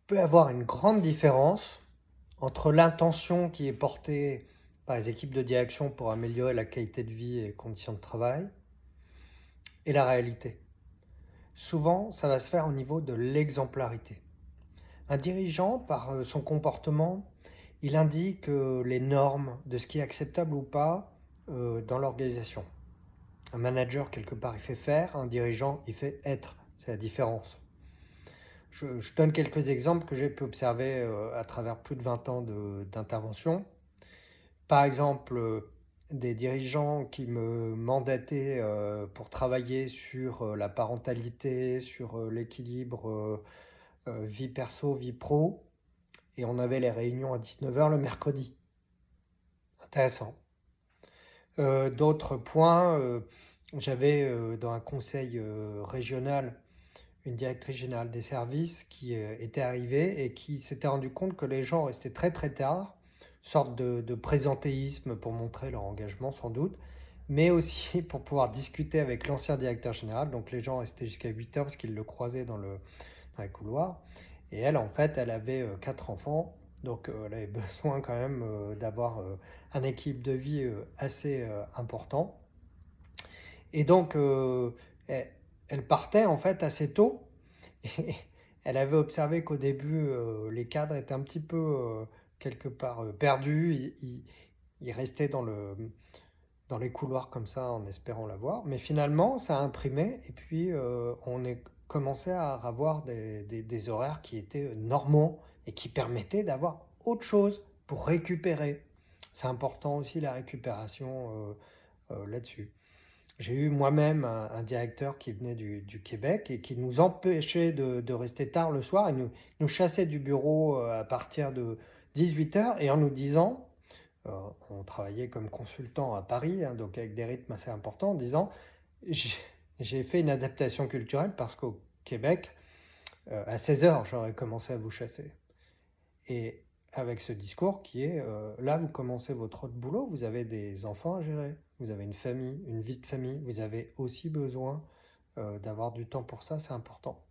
peut y avoir une grande différence entre l'intention qui est portée par les équipes de direction pour améliorer la qualité de vie et les conditions de travail et la réalité. Souvent, ça va se faire au niveau de l'exemplarité. Un dirigeant, par son comportement, il indique les normes de ce qui est acceptable ou pas dans l'organisation. Un manager, quelque part, il fait faire, un dirigeant, il fait être. C'est la différence. Je donne quelques exemples que j'ai pu observer à travers plus de 20 ans d'intervention. Par exemple, des dirigeants qui me mandataient pour travailler sur la parentalité, sur l'équilibre vie perso, vie pro, et on avait les réunions à 19h le mercredi. Intéressant. D'autres points, j'avais dans un conseil régional une directrice générale des services qui était arrivée et qui s'était rendu compte que les gens restaient très très tard, sorte de présentéisme pour montrer leur engagement sans doute, mais aussi pour pouvoir discuter avec l'ancien directeur général. Donc les gens restaient jusqu'à 8 heures parce qu'ils le croisaient dans les couloirs. Et elle, en fait, elle avait 4 enfants, donc elle avait besoin quand même d'avoir un équilibre de vie assez important. Et donc, elle partait en fait assez tôt. Et elle avait observé qu'au début, les cadres étaient un petit peu quelque part perdus. Ils restaient dans les couloirs comme ça en espérant la voir. Mais finalement, ça a imprimé. Et puis, on est commencé à avoir des horaires qui étaient normaux et qui permettaient d'avoir autre chose pour récupérer. C'est important aussi la récupération là-dessus. J'ai eu moi-même un directeur qui venait du Québec et qui nous empêchait de rester tard le soir. Il nous chassait du bureau à partir de 18h et en nous disant, on travaillait comme consultant à Paris, hein, donc avec des rythmes assez importants, en disant, j'ai j'ai fait une adaptation culturelle parce qu'au Québec, à 16h, j'aurais commencé à vous chasser. Et avec ce discours qui est, là, vous commencez votre autre boulot, vous avez des enfants à gérer, vous avez une famille, une vie de famille, vous avez aussi besoin d'avoir du temps pour ça, c'est important.